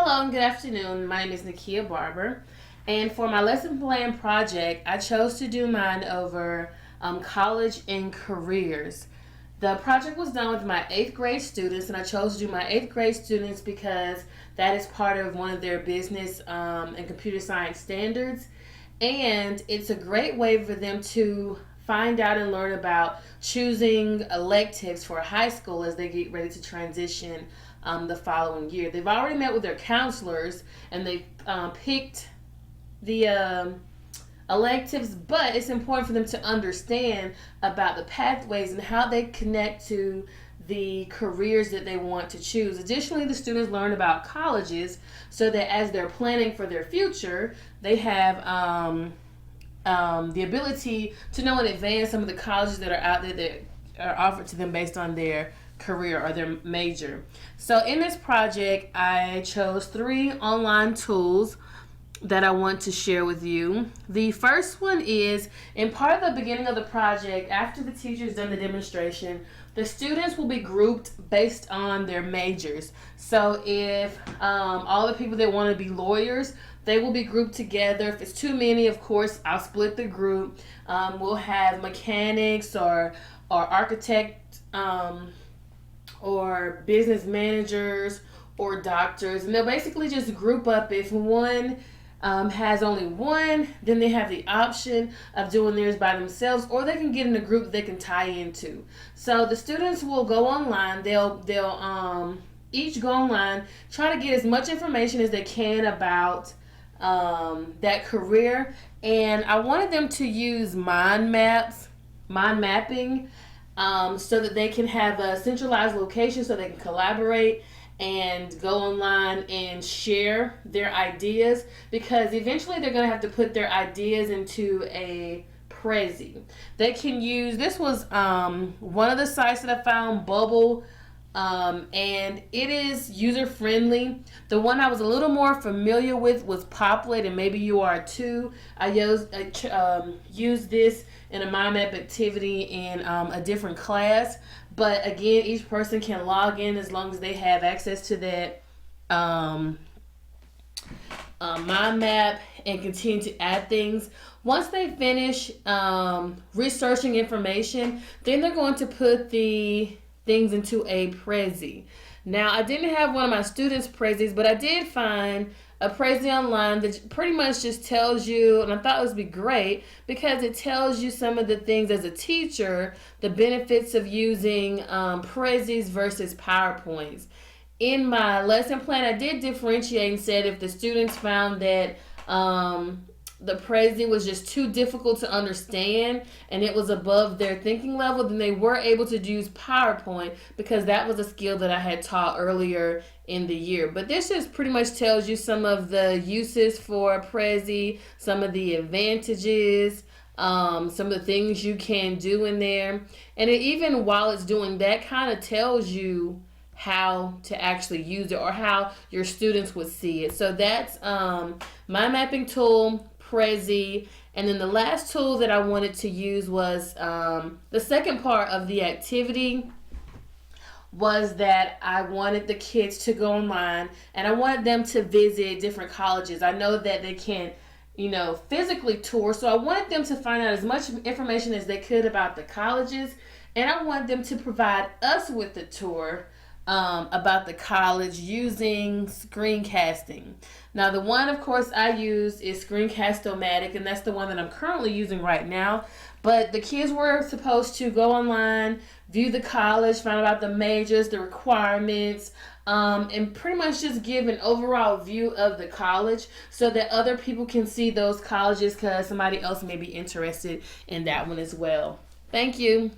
Hello and good afternoon. My name is Nakia Barber, and for my lesson plan project, I chose to do mine over college and careers. The project was done with my eighth grade students, and I chose to do my eighth grade students because that is part of one of their business and computer science standards, and it's a great way for them to find out and learn about choosing electives for high school as they get ready to transition the following year. They've already met with their counselors and they picked the electives, but it's important for them to understand about the pathways and how they connect to the careers that they want to choose. Additionally, the students learn about colleges so that as they're planning for their future, they have the ability to know in advance some of the colleges that are out there that are offered to them based on their career or their major. So in this project, I chose 3 online tools that I want to share with you. The first one is, in part of the beginning of the project, after the teacher's done the demonstration, the students will be grouped based on their majors. So if all the people that want to be lawyers, they will be grouped together. If it's too many, of course, I'll split the group. We'll have mechanics or architect or business managers or doctors, and they'll basically just group up. If one has only one, then they have the option of doing theirs by themselves, or they can get in a group that they can tie into. So the students will go online. They'll each go online, try to get as much information as they can about that career. And I wanted them to use mind mapping, so that they can have a centralized location so they can collaborate and go online and share their ideas, because eventually they're going to have to put their ideas into a Prezi. They can use, this was one of the sites that I found, Bubble, and it is user friendly. The one I was a little more familiar with was Poplet, and maybe you are too. I used this in a mind map activity in a different class, but again, each person can log in as long as they have access to that mind map and continue to add things. Once they finish researching information, then they're going to put the things into a Prezi. Now, I didn't have one of my students' Prezis, but I did find a Prezi online that pretty much just tells you, and I thought it would be great because it tells you some of the things as a teacher, the benefits of using Prezis versus PowerPoints. In my lesson plan, I did differentiate and said if the students found that the Prezi was just too difficult to understand and it was above their thinking level, then they were able to use PowerPoint because that was a skill that I had taught earlier in the year. But this just pretty much tells you some of the uses for Prezi, some of the advantages, some of the things you can do in there. And it, even while it's doing that, kind of tells you how to actually use it or how your students would see it. So that's my mapping tool, Prezi. And then the last tool that I wanted to use was the second part of the activity was that I wanted the kids to go online and I wanted them to visit different colleges. I know that they can't, physically tour, so I wanted them to find out as much information as they could about the colleges, and I wanted them to provide us with the tour about the college using screencasting. Now, the one, of course, I use is Screencast-O-Matic, and that's the one that I'm currently using right now. But the kids were supposed to go online, view the college, find out about the majors, the requirements, and pretty much just give an overall view of the college so that other people can see those colleges because somebody else may be interested in that one as well. Thank you.